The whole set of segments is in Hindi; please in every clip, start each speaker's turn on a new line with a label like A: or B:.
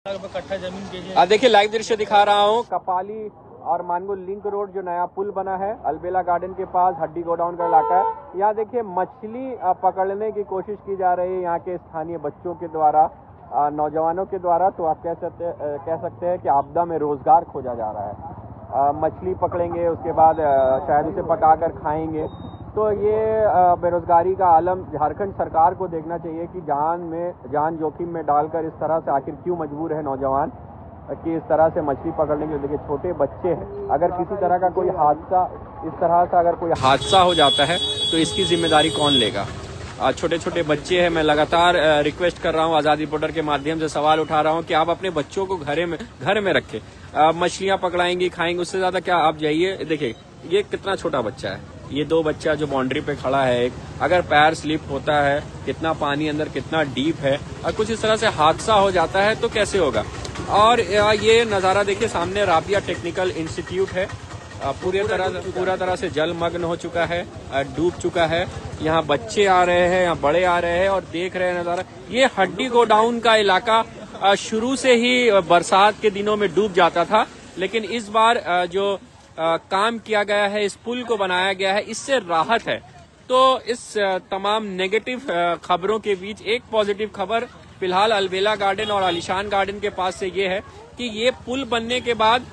A: कट्ठा जमीन के
B: देखिए लाइव दृश्य दिखा रहा हूँ। कपाली और मानगो लिंक रोड जो नया पुल बना है अलबेला गार्डन के पास, हड्डी गोडाउन का इलाका है। यहाँ देखिए मछली पकड़ने की कोशिश की जा रही है यहाँ के स्थानीय बच्चों के द्वारा, नौजवानों के द्वारा। तो आप कह सकते हैं कि आपदा में रोजगार खोजा जा रहा है। मछली पकड़ेंगे, उसके बाद शायद उसे पकाकर खाएंगे। तो ये बेरोजगारी का आलम झारखंड सरकार को देखना चाहिए कि जान जोखिम में डालकर इस तरह से आखिर क्यों मजबूर है नौजवान कि इस तरह से मछली पकड़ने के लिए। देखिए छोटे बच्चे हैं, अगर किसी तरह का कोई हादसा, इस तरह से अगर कोई हादसा हो जाता है तो इसकी जिम्मेदारी कौन लेगा। छोटे छोटे बच्चे हैं। मैं लगातार रिक्वेस्ट कर रहा हूं, आजाद रिपोर्टर के माध्यम से सवाल उठा रहा हूं कि आप अपने बच्चों को घर में रखें। मछलियां पकड़ाएंगी, खाएंगे, उससे ज्यादा क्या। आप जाइए, देखिए ये कितना छोटा बच्चा है, ये दो बच्चा जो बाउंड्री पे खड़ा है। एक अगर पैर स्लिप होता है, कितना पानी अंदर कितना डीप है, और कुछ इस तरह से हादसा हो जाता है तो कैसे होगा। और ये नज़ारा देखिए, सामने राबिया टेक्निकल इंस्टीट्यूट है। पूरा तरह से जलमग्न हो चुका है, डूब चुका है। यहाँ बच्चे आ रहे हैं, यहाँ बड़े आ रहे हैं और देख रहे हैं नज़ारा। ये हड्डी गोडाउन का इलाका शुरू से ही बरसात के दिनों में डूब जाता था, लेकिन इस बार जो काम किया गया है, इस पुल को बनाया गया है, इससे राहत है। तो इस तमाम नेगेटिव खबरों के बीच एक पॉजिटिव खबर फिलहाल अलबेला गार्डन और आलिशान गार्डन के पास से ये है कि ये पुल बनने के बाद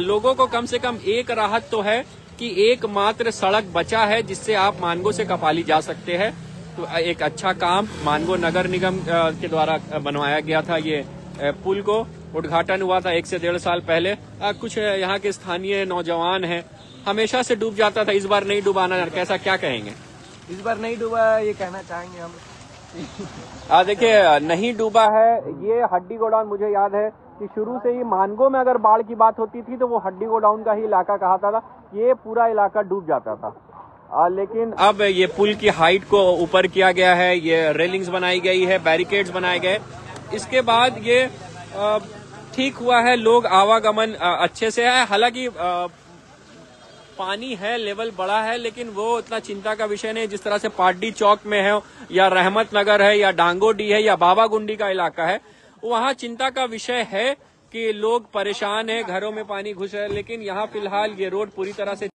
B: लोगों को कम से कम एक राहत तो है कि एकमात्र सड़क बचा है जिससे आप मानगो से कपाली जा सकते हैं। तो एक अच्छा काम मानगो नगर निगम के द्वारा बनवाया गया था। ये पुल को उद्घाटन हुआ था 1 से 1.5 साल पहले। कुछ यहाँ के स्थानीय नौजवान हैं, हमेशा से डूब जाता था, इस बार नहीं डुबाना, कैसा क्या कहेंगे।
A: इस बार नहीं डूबा, ये कहना चाहेंगे हम।
B: देखिए नहीं डूबा है ये हड्डी गोडाउन। मुझे याद है कि शुरू से ही मानगो में अगर बाढ़ की बात होती थी तो वो हड्डी गोडाउन का ही इलाका कहा था। ये पूरा इलाका डूब जाता था। लेकिन अब ये पुल की हाइट को ऊपर किया गया है, ये रेलिंग्स बनाई गई है, बैरिकेड्स बनाए गए। इसके बाद ये ठीक हुआ है, लोग आवागमन अच्छे से है। हालांकि पानी है, लेवल बड़ा है, लेकिन वो इतना चिंता का विषय नहीं। जिस तरह से पाड्डी चौक में है, या रहमत नगर है, या डांगोडी है, या बाबागुंडी का इलाका है, वहाँ चिंता का विषय है कि लोग परेशान हैं, घरों में पानी घुस रहा है। लेकिन यहाँ फिलहाल ये रोड पूरी तरह से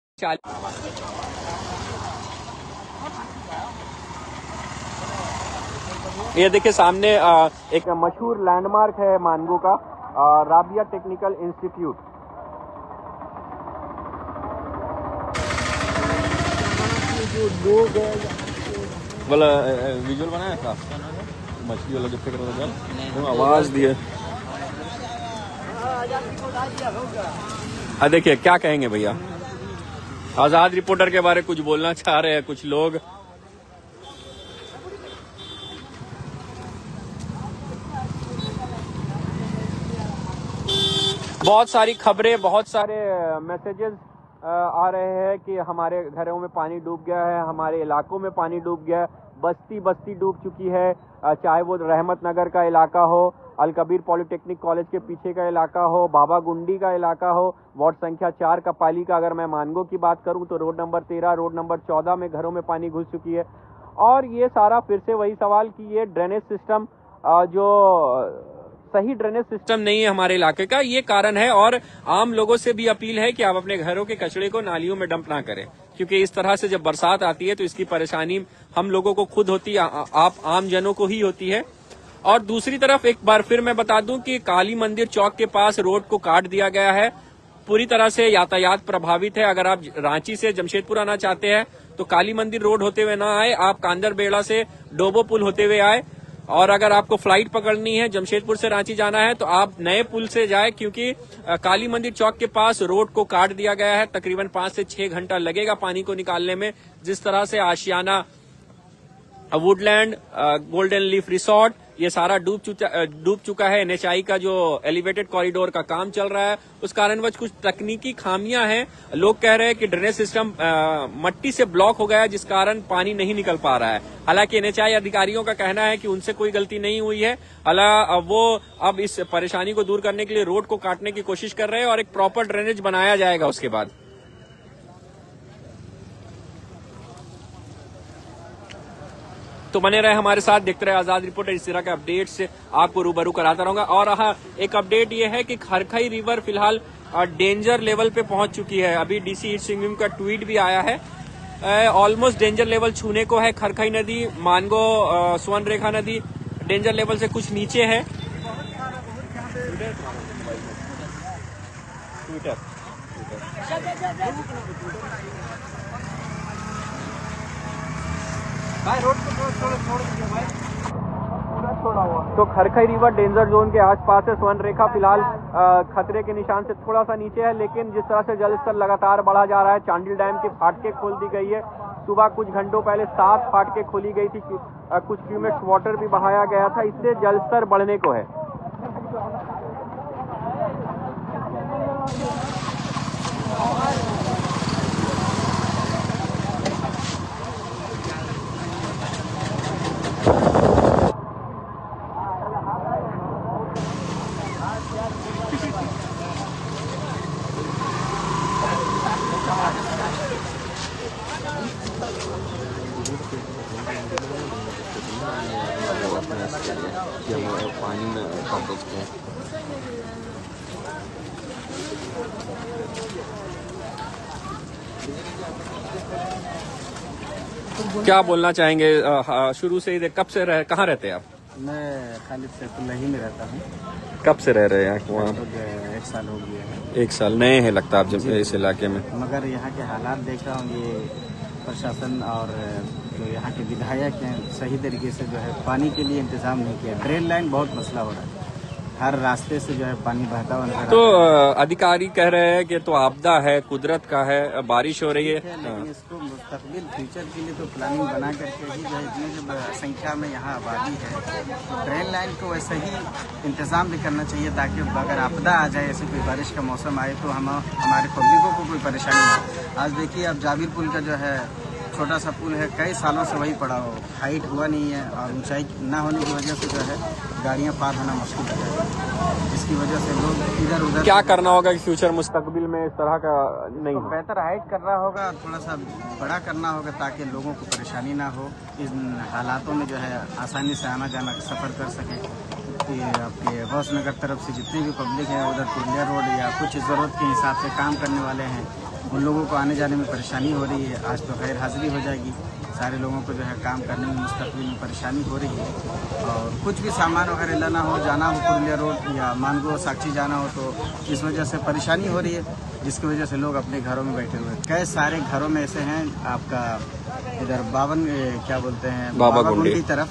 B: ये देखिए सामने एक मशहूर लैंडमार्क है मानगो का, राबिया टेक्निकल इंस्टीट्यूट। बोला विजुअल बनाया था, मछली वाला जो फेंक रहा था, तो आवाज दिए। देखिए क्या कहेंगे भैया, आजाद रिपोर्टर के बारे कुछ बोलना चाह रहे हैं कुछ लोग। बहुत सारी खबरें, बहुत सारे मैसेजेस आ रहे हैं कि हमारे घरों में पानी डूब गया है, हमारे इलाकों में पानी डूब गया है, बस्ती डूब चुकी है। चाहे वो रहमत नगर का इलाका हो, अलकबीर पॉलिटेक्निक कॉलेज के पीछे का इलाका हो, बाबागुंडी का इलाका हो, वार्ड संख्या 4 कपाली का अगर मैं मानगो की बात करूं तो रोड नंबर 13, रोड नंबर 14 में घरों में पानी घुस चुकी है। और ये सारा फिर से वही सवाल कि ये ड्रेनेज सिस्टम जो सही ड्रेनेज सिस्टम नहीं है हमारे इलाके का, ये कारण है। और आम लोगों से भी अपील है कि आप अपने घरों के कचरे को नालियों में डंप ना करें, क्योंकि इस तरह से जब बरसात आती है तो इसकी परेशानी हम लोगों को खुद होती है, आप आम जनों को ही होती है। और दूसरी तरफ एक बार फिर मैं बता दूं कि काली मंदिर चौक के पास रोड को काट दिया गया है, पूरी तरह से यातायात प्रभावित है। अगर आप रांची से जमशेदपुर आना चाहते हैं तो काली मंदिर रोड होते हुए ना आए, आप कांदर बेड़ा से डोबो पुल होते हुए आए। और अगर आपको फ्लाइट पकड़नी है, जमशेदपुर से रांची जाना है, तो आप नए पुल से जाए, क्योंकि काली मंदिर चौक के पास रोड को काट दिया गया है। तकरीबन 5 से 6 घंटा लगेगा पानी को निकालने में। जिस तरह से आशियाना, वुडलैंड, गोल्डन लीफ रिसोर्ट, ये सारा डूब चुका है। NHI का जो एलिवेटेड कॉरिडोर का काम चल रहा है, उस कारणवश कुछ तकनीकी खामियां हैं। लोग कह रहे हैं कि ड्रेनेज सिस्टम मट्टी से ब्लॉक हो गया है, जिस कारण पानी नहीं निकल पा रहा है। हालांकि NHI अधिकारियों का कहना है कि उनसे कोई गलती नहीं हुई है। वो अब इस परेशानी को दूर करने के लिए रोड को काटने की कोशिश कर रहे हैं और एक प्रॉपर ड्रेनेज बनाया जाएगा उसके बाद। तो बने रहे हमारे साथ, देखते रहे आजाद रिपोर्टर। इस तरह के अपडेट से आपको रूबरू कराता रहूंगा। और एक अपडेट ये है कि खरखई रिवर फिलहाल डेंजर लेवल पे पहुंच चुकी है। अभी डीसी ईस्ट सिंहभूम का ट्वीट भी आया है। ऑलमोस्ट डेंजर लेवल छूने को है। खरखई नदी, मानगो स्वर्ण रेखा नदी डेंजर लेवल से कुछ नीचे है।
A: भाई रोड को छोड़ दीजिए भाई, पूरा छोड़ा हुआ।
B: तो खरखई रिवर डेंजर जोन के आसपास है। स्वर्ण रेखा फिलहाल खतरे के निशान से थोड़ा सा नीचे है, लेकिन जिस तरह से जलस्तर लगातार बढ़ा जा रहा है, चांडिल डैम की फाटकें खोल दी गई है। सुबह कुछ घंटों पहले 7 फाटकें खोली गई थी। कुछ क्यूमेक्स वाटर भी बहाया गया था। इससे जलस्तर बढ़ने को है। पानी में देखते हैं क्या बोलना चाहेंगे। शुरू से ही कब से कहाँ रहते हैं आप?
A: मैं खालिद सैफुल्लाही में रहता हूँ।
B: कब से रह रहे हैं वहाँ?
A: 1 साल हो गया है।
B: 1 साल। नए हैं लगता है आप जब इस इलाके में?
A: मगर यहाँ के हालात देख रहा हूँ, ये प्रशासन और जो यहाँ के विधायक हैं सही तरीके से जो है पानी के लिए इंतजाम नहीं किया। ड्रेन लाइन बहुत मसला हो रहा है, हर रास्ते से जो है पानी बहता हुआ नजर
B: तो अधिकारी कह रहे हैं कि तो आपदा है, कुदरत का है, बारिश हो रही है।
A: लेकिन इसको मुस्तकबिल फ्यूचर के लिए तो प्लानिंग बना करके ही जो है, इतनी जो संख्या में यहाँ आबादी है, तो ट्रेन लाइन को वैसे ही इंतजाम भी करना चाहिए, ताकि अगर आपदा आ जाए, ऐसे कोई बारिश का मौसम आए तो हमारे पब्लिकों को कोई परेशानी ना हो। आज देखिए, अब जाबिर पुल का जो है छोटा सा पुल है, कई सालों से वही पड़ा हो, हाइट हुआ नहीं है और ऊंचाई ना होने की वजह से जो है गाड़ियां पार होना मुश्किल हो जाए, जिसकी वजह से लोग इधर उधर।
B: क्या करना होगा कि फ्यूचर मुस्तकबिल में इस तरह का नहीं हो?
A: बेहतर हाइट करना होगा, थोड़ा सा बड़ा करना होगा, ताकि लोगों को परेशानी ना हो, इन हालातों में जो है आसानी से आना जाना सफ़र कर सके। आपके गौसनगर तरफ से जितनी भी पब्लिक है, उधर पुरलिया रोड या कुछ ज़रूरत के हिसाब से काम करने वाले हैं, उन लोगों को आने जाने में परेशानी हो रही है। आज तो गैर हाजिरी हो जाएगी, सारे लोगों को जो है काम करने में मुस्तकबिल में परेशानी हो रही है। और कुछ भी सामान वगैरह लाना हो, जाना हो पुरलिया रोड या मानगो साक्षी जाना हो, तो इस वजह से परेशानी हो रही है, जिसकी वजह से लोग अपने घरों में बैठे हुए हैं। कई सारे घरों में ऐसे हैं, आपका इधर क्या बोलते हैं, बाबा गुंडी तरफ,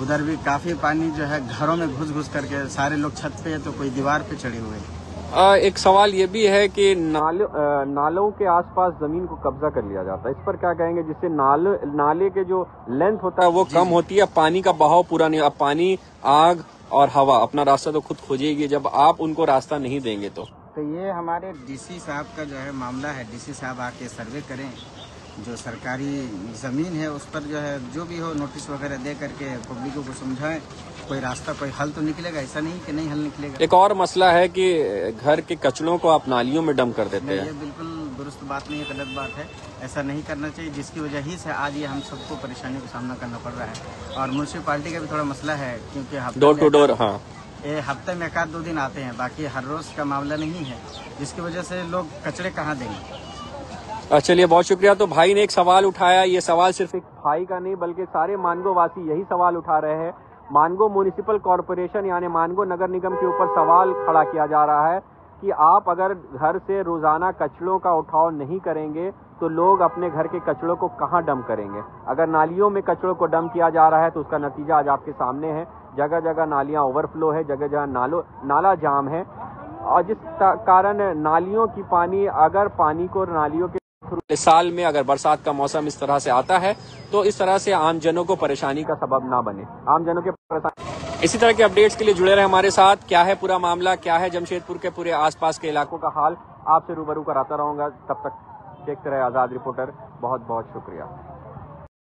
A: उधर भी काफ़ी पानी जो है घरों में घुस करके, सारे लोग छत पे है तो कोई दीवार पे चढ़े हुए हैं।
B: एक सवाल ये भी है कि नालों के आसपास जमीन को कब्जा कर लिया जाता है, इस पर क्या कहेंगे? जिससे नाले के जो लेंथ होता है वो कम होती है, पानी का बहाव पूरा नहीं। अब पानी, आग और हवा अपना रास्ता तो खुद खोजेगी जब आप उनको रास्ता नहीं देंगे तो
A: ये हमारे डीसी साहब का जो है मामला है। डीसी साहब आके सर्वे करें, जो सरकारी ज़मीन है उस पर जो है जो भी हो नोटिस वगैरह दे करके पब्लिकों को समझाएं, कोई रास्ता, कोई हल तो निकलेगा। ऐसा नहीं कि नहीं हल निकलेगा।
B: एक और मसला है कि घर के कचड़ों को आप नालियों में डंप कर देते हैं।
A: ये बिल्कुल दुरुस्त बात नहीं है, गलत बात है, ऐसा नहीं करना चाहिए, जिसकी वजह ही से आज ये हम सबको परेशानियों का सामना करना पड़ रहा है। और म्यूनसिपालिटी का भी थोड़ा मसला है, क्योंकि
B: डोर टू डोर, हाँ,
A: ये हफ्ते में 1-2 दिन आते हैं, बाकी हर रोज का मामला नहीं है, जिसकी वजह से लोग कचरे कहाँ देंगे।
B: चलिए, बहुत शुक्रिया। तो भाई ने एक सवाल उठाया, ये सवाल सिर्फ एक भाई का नहीं बल्कि सारे मानगो वासी यही सवाल उठा रहे हैं। मानगो म्युनिसिपल कॉरपोरेशन यानी मानगो नगर निगम के ऊपर सवाल खड़ा किया जा रहा है कि आप अगर घर से रोजाना कचड़ों का उठाव नहीं करेंगे तो लोग अपने घर के कचड़ों को कहाँ डंप करेंगे। अगर नालियों में कचड़ों को डंप किया जा रहा है तो उसका नतीजा आज आपके सामने है। जगह जगह नालियां ओवरफ्लो है, जगह जगह नाला जाम है, और जिस कारण नालियों की पानी, अगर पानी को नालियों के साल में अगर बरसात का मौसम इस तरह से आता है तो इस तरह से आमजनों को परेशानी का सबब ना बने, आमजनों के परेशानी। इसी तरह के अपडेट्स के लिए जुड़े रहे हमारे साथ। क्या है पूरा मामला, क्या है जमशेदपुर के पूरे आसपास के इलाकों का हाल, आपसे रूबरू कराता रहूंगा। तब तक देखते रहे आजाद रिपोर्टर। बहुत बहुत शुक्रिया।